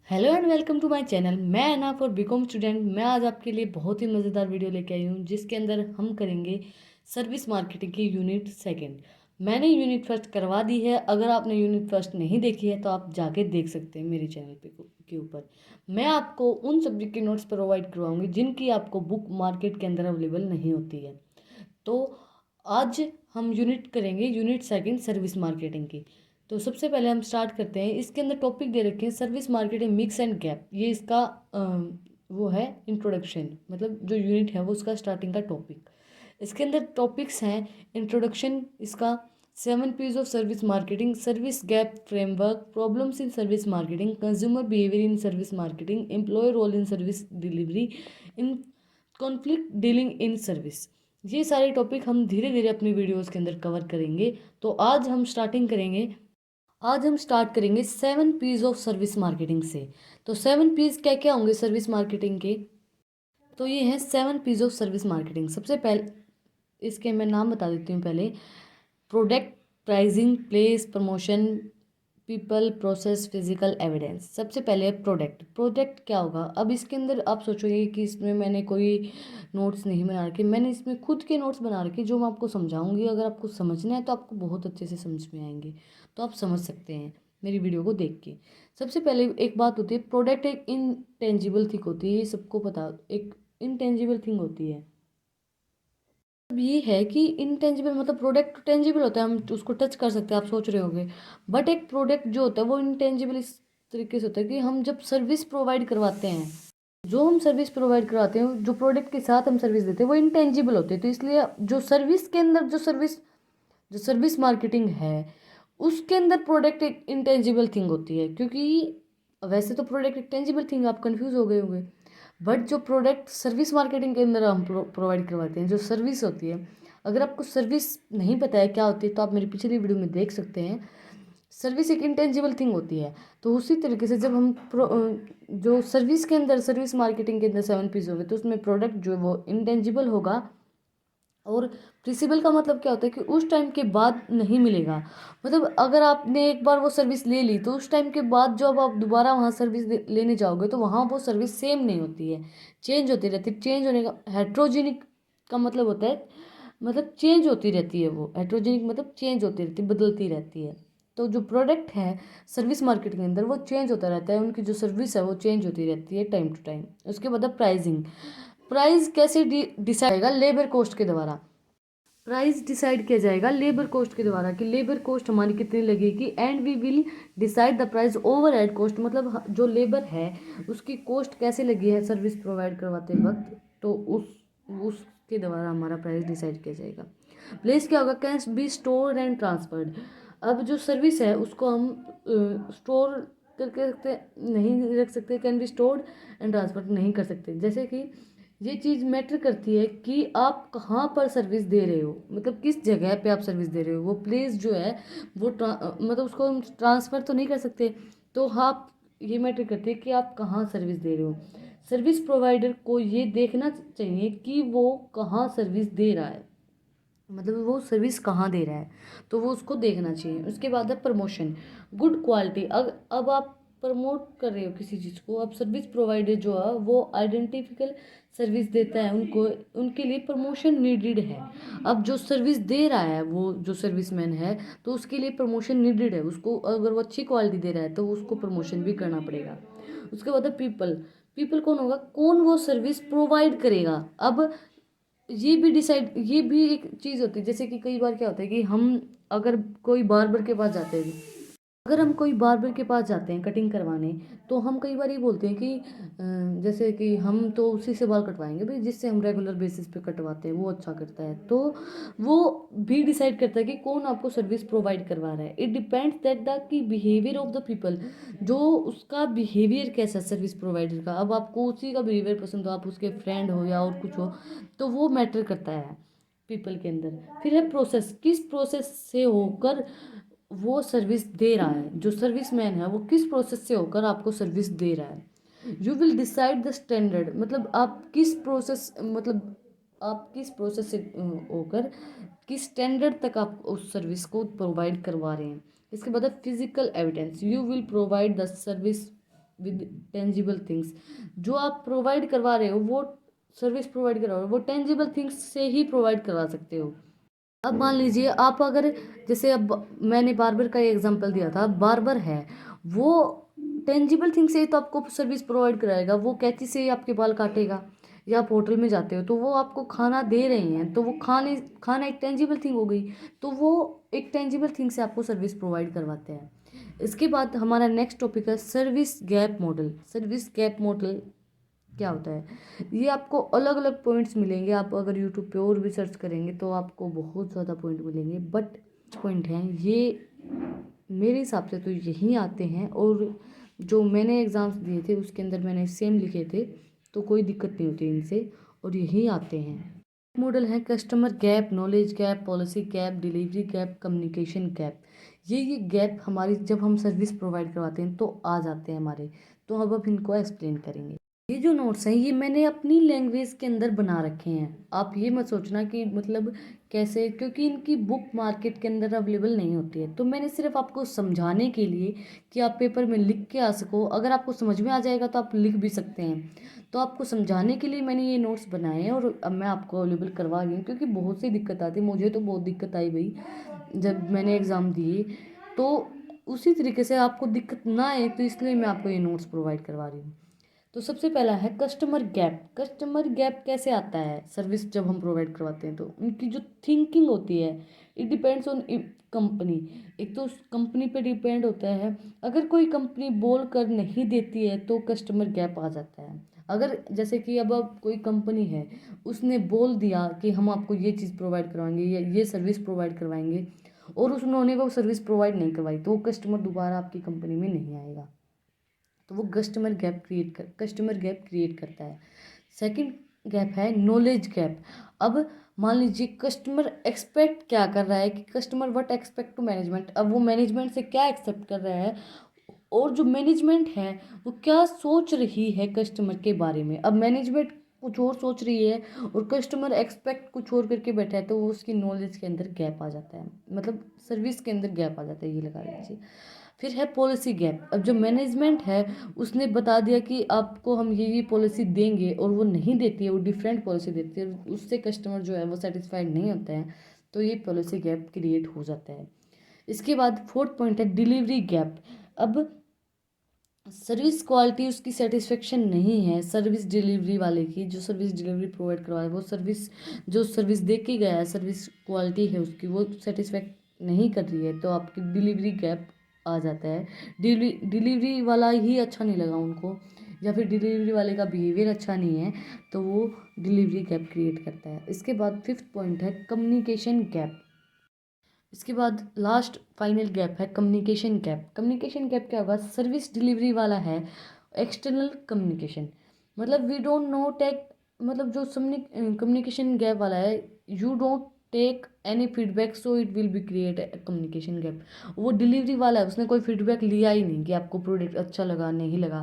Hello and welcome to my channel. मैं अनाफ और बीकॉम स्टूडेंट। मैं आज आपके लिए बहुत ही मज़ेदार वीडियो लेके आई हूँ जिसके अंदर हम करेंगे सर्विस मार्केटिंग की यूनिट सेकंड। मैंने यूनिट फर्स्ट करवा दी है। अगर आपने यूनिट फर्स्ट नहीं देखी है तो आप जाके देख सकते हैं मेरे चैनल पे के ऊपर। मैं आपको उन सब्जेक्ट के नोट्स प्रोवाइड करवाऊँगी जिनकी आपको बुक मार्केट के अंदर अवेलेबल नहीं होती है। तो आज हम यूनिट करेंगे यूनिट सेकंड सर्विस मार्केटिंग की। तो सबसे पहले हम स्टार्ट करते हैं। इसके अंदर टॉपिक दे रखे हैं service marketing mix and gap. ये इसका वो है इंट्रोडक्शन, मतलब जो यूनिट है वो उसका स्टार्टिंग का टॉपिक। इसके अंदर टॉपिक्स हैं इंट्रोडक्शन, इसका 7 P's of service marketing, service gap framework, problems in service marketing, consumer behaviour in service marketing, employ role in service delivery, in conflict dealing in service. ये सारे टॉपिक हम धीरे धीरे अपनी वीडियोस के अंदर कवर करेंगे। तो आज हम स्टार्ट करेंगे 7 P's ऑफ सर्विस मार्केटिंग से। तो 7 P's क्या क्या होंगे सर्विस मार्केटिंग के? तो ये हैं 7 P's ऑफ सर्विस मार्केटिंग। सबसे पहले इसके मैं नाम बता देती हूँ पहले। Product, pricing, place, promotion, people, process, physical, evidence. सबसे पहले प्रोडक्ट। प्रोडक्ट क्या होगा? अब इसके अंदर आप सोचोगे कि इसमें मैंने कोई नोट्स नहीं बना रखे। मैंने इसमें खुद के नोट्स बना रखे जो मैं आपको समझाऊंगी। अगर आपको समझना है तो आपको बहुत अच्छे से समझ में आएंगे, तो आप समझ सकते हैं मेरी वीडियो को देख के। सबसे पहले एक बात होती है, प्रोडक्ट एक इनटेंजिबल थिंग होती है। ये सबको पता, एक इनटेंजिबल थिंग होती है। अब ये है कि इनटेंजिबल मतलब प्रोडक्ट टेंजिबल होता है, हम उसको टच कर सकते हैं, आप सोच रहे होंगे। बट एक प्रोडक्ट जो होता है वो इनटेंजिबल इस तरीके से होता है कि हम जब सर्विस प्रोवाइड करवाते हैं, जो हम सर्विस प्रोवाइड करवाते हैं, जो प्रोडक्ट के साथ हम सर्विस देते हैं वो इनटेंजिबल होते हैं। तो इसलिए जो सर्विस के अंदर जो सर्विस मार्केटिंग है उसके अंदर प्रोडक्ट एक इंटेंजिबल थिंग होती है। क्योंकि वैसे तो प्रोडक्ट एक टेंजिबल थिंग, आप कंफ्यूज हो गए होंगे। बट जो प्रोडक्ट सर्विस मार्केटिंग के अंदर हम प्रोवाइड करवाते हैं, जो सर्विस होती है, अगर आपको सर्विस नहीं पता है क्या होती है तो आप मेरी पिछली वीडियो में देख सकते हैं। सर्विस एक इंटेंजिबल थिंग होती है। तो उसी तरीके से जब हम जो सर्विस के अंदर सर्विस मार्केटिंग के अंदर 7 P's होंगे तो उसमें प्रोडक्ट जो है वो इंटेंजिबल होगा। और प्रिसिबल का मतलब क्या होता है कि उस टाइम के बाद नहीं मिलेगा। मतलब अगर आपने एक बार वो सर्विस ले ली तो उस टाइम के बाद जब आप दोबारा वहाँ सर्विस लेने जाओगे तो वहाँ वो सर्विस सेम नहीं होती है, चेंज होती रहती है। चेंज होने का हेट्रोजेनिक का मतलब होता है, मतलब चेंज होती रहती है। वो हेट्रोजेनिक मतलब चेंज होती रहती है, बदलती रहती है। तो जो प्रोडक्ट है सर्विस मार्केट के अंदर वो चेंज होता रहता है, उनकी जो सर्विस है वो चेंज होती रहती है टाइम टू टाइम। उसके बाद प्राइसिंग। प्राइस कैसे डिसाइड होगा? लेबर कॉस्ट के द्वारा। प्राइस डिसाइड किया जाएगा लेबर कॉस्ट के द्वारा कि लेबर कॉस्ट हमारी कितनी लगेगी। And we will decide the price overhead cost, मतलब जो लेबर है उसकी कॉस्ट कैसे लगी है सर्विस प्रोवाइड करवाते वक्त, तो उसके द्वारा हमारा प्राइस डिसाइड किया जाएगा। प्लेस क्या होगा? Can be store and transferred. अब जो सर्विस है उसको हम स्टोर करके रखते नहीं रख सकते, can be stored and transferred नहीं कर सकते। जैसे कि ये चीज़ मैटर करती है कि आप कहाँ पर सर्विस दे रहे हो, मतलब किस जगह पे आप सर्विस दे रहे हो। वो प्लेस जो है वो मतलब उसको हम ट्रांसफ़र तो नहीं कर सकते। तो आप, ये मैटर करती है कि आप कहाँ सर्विस दे रहे हो। सर्विस प्रोवाइडर को ये देखना चाहिए कि वो कहाँ सर्विस दे रहा है, मतलब वो सर्विस कहाँ दे रहा है, तो वो उसको देखना चाहिए। उसके बाद है प्रमोशन, गुड क्वालिटी। अब आप प्रमोट कर रहे हो किसी चीज़ को। अब सर्विस प्रोवाइडर जो है वो आइडेंटिफिकल सर्विस देता है, उनको उनके लिए प्रमोशन नीडेड है। अब जो सर्विस दे रहा है वो जो सर्विसमैन है तो उसके लिए प्रमोशन नीडेड है। उसको अगर वो अच्छी क्वालिटी दे रहा है तो उसको प्रमोशन भी करना पड़ेगा। उसके बाद है पीपल। पीपल कौन होगा? कौन वो सर्विस प्रोवाइड करेगा। अब ये भी एक चीज़ होती है। जैसे कि कई बार क्या होता है कि हम अगर कोई बार्बर के पास जाते हैं, अगर हम कोई बार्बर के पास जाते हैं कटिंग करवाने, तो हम कई बार ये बोलते हैं कि जैसे कि हम तो उसी से बाल कटवाएंगे भाई जिससे हम रेगुलर बेसिस पे कटवाते हैं, वो अच्छा करता है। तो वो भी डिसाइड करता है कि कौन आपको सर्विस प्रोवाइड करवा रहा है। इट डिपेंड्स दैट द कि बिहेवियर ऑफ द पीपल, जो उसका बिहेवियर कैसा है सर्विस प्रोवाइडर का। अब आपको उसी का बिहेवियर पसंद हो, आप उसके फ्रेंड हो या और कुछ हो, तो वो मैटर करता है पीपल के अंदर। फिर है प्रोसेस, किस प्रोसेस से होकर वो सर्विस दे रहा है। जो सर्विसमैन है वो किस प्रोसेस से होकर आपको सर्विस दे रहा है। You will decide the standard, मतलब आप किस प्रोसेस से होकर किस स्टैंडर्ड तक आप उस सर्विस को प्रोवाइड करवा रहे हैं। इसके बाद physical evidence, you will provide the service with tangible things. जो आप प्रोवाइड करवा रहे हो, वो सर्विस प्रोवाइड करवा रहे हो, वो टेंजिबल थिंग्स से ही प्रोवाइड करवा सकते हो। अब मान लीजिए आप अगर, जैसे अब मैंने बार्बर का एग्जांपल दिया था, बार्बर है, वो टेंजिबल थिंग से ही तो आपको सर्विस प्रोवाइड कराएगा, वो कैंची से ही आपके बाल काटेगा। या आप होटल में जाते हो तो वो आपको खाना दे रहे हैं, तो वो खाना एक टेंजिबल थिंग हो गई, तो वो एक टेंजिबल थिंग से आपको सर्विस प्रोवाइड करवाते हैं। इसके बाद हमारा नेक्स्ट टॉपिक है service gap model. Service gap model क्या होता है? ये आपको अलग अलग पॉइंट्स मिलेंगे, आप अगर यूट्यूब पे और भी सर्च करेंगे तो आपको बहुत ज़्यादा पॉइंट मिलेंगे, बट पॉइंट हैं ये मेरे हिसाब से तो यही आते हैं, और जो मैंने एग्ज़ाम्स दिए थे उसके अंदर मैंने सेम लिखे थे, तो कोई दिक्कत नहीं होती इनसे, और यही आते हैं। मॉडल है customer gap, knowledge gap, policy gap, delivery gap, communication gap. ये गैप हमारी जब हम सर्विस प्रोवाइड करवाते हैं तो आ जाते हैं हमारे, तो अब इनको एक्सप्लेन करेंगे। ये जो नोट्स हैं ये मैंने अपनी लैंग्वेज के अंदर बना रखे हैं, आप ये मत सोचना कि मतलब कैसे, क्योंकि इनकी बुक मार्केट के अंदर अवेलेबल नहीं होती है, तो मैंने सिर्फ आपको समझाने के लिए कि आप पेपर में लिख के आ सको, अगर आपको समझ में आ जाएगा तो आप लिख भी सकते हैं, तो आपको समझाने के लिए मैंने ये नोट्स बनाए हैं, और अब मैं आपको अवेलेबल करवा रही हूँ, क्योंकि बहुत सी दिक्कत आती है, मुझे तो बहुत दिक्कत आई भाई जब मैंने एग्ज़ाम दिए, तो उसी तरीके से आपको दिक्कत ना आए, तो इसलिए मैं आपको ये नोट्स प्रोवाइड करवा रही हूँ। तो सबसे पहला है कस्टमर गैप। कस्टमर गैप कैसे आता है? सर्विस जब हम प्रोवाइड करवाते हैं तो उनकी जो थिंकिंग होती है, इट डिपेंड्स ऑन कंपनी। एक तो उस कंपनी पे डिपेंड होता है, अगर कोई कंपनी बोल कर नहीं देती है तो कस्टमर गैप आ जाता है। अगर जैसे कि अब कोई कंपनी है, उसने बोल दिया कि हम आपको ये चीज़ प्रोवाइड करवाएंगे या ये सर्विस प्रोवाइड करवाएंगे, और उन्होंने वो सर्विस प्रोवाइड नहीं करवाई, तो वो कस्टमर दोबारा आपकी कंपनी में नहीं आएगा, तो वो कस्टमर गैप क्रिएट करता है। सेकंड गैप है नॉलेज गैप। अब मान लीजिए कस्टमर एक्सपेक्ट क्या कर रहा है, कि customer what expect to management, अब वो मैनेजमेंट से क्या एक्सेप्ट कर रहा है, और जो मैनेजमेंट है वो क्या सोच रही है कस्टमर के बारे में। अब मैनेजमेंट कुछ और सोच रही है और कस्टमर एक्सपेक्ट कुछ और करके बैठा है, तो वो उसकी नॉलेज के अंदर गैप आ जाता है, मतलब सर्विस के अंदर गैप आ जाता है, ये लगा लीजिए। फिर है पॉलिसी गैप। अब जो मैनेजमेंट है उसने बता दिया कि आपको हम ये पॉलिसी देंगे, और वो नहीं देती है, वो डिफरेंट पॉलिसी देती है, उससे कस्टमर जो है वो सेटिस्फाइड नहीं होता है, तो ये पॉलिसी गैप क्रिएट हो जाता है। इसके बाद फोर्थ पॉइंट है डिलीवरी गैप। अब सर्विस क्वालिटी उसकी सेटिस्फेक्शन नहीं है, सर्विस डिलीवरी वाले की, जो सर्विस डिलीवरी प्रोवाइड करवाए, वो सर्विस दे के गया है, सर्विस क्वालिटी है उसकी, वो सेटिस्फेक्ट नहीं कर रही है, तो आपकी डिलीवरी गैप आ जाता है। डिलीवरी वाला ही अच्छा नहीं लगा उनको, या फिर डिलीवरी वाले का बिहेवियर अच्छा नहीं है, तो वो डिलीवरी गैप क्रिएट करता है। इसके बाद फिफ्थ पॉइंट है कम्युनिकेशन गैप। इसके बाद लास्ट फाइनल गैप है कम्युनिकेशन गैप। कम्युनिकेशन गैप क्या होगा? सर्विस डिलीवरी वाला है एक्सटर्नल कम्युनिकेशन, मतलब वी डोंट नो टेक, मतलब जो कम्युनिकेशन गैप वाला है, you don't take any feedback, so it will be create communication gap. वो डिलीवरी वाला है, उसने कोई फीडबैक लिया ही नहीं कि आपको प्रोडक्ट अच्छा लगा नहीं लगा,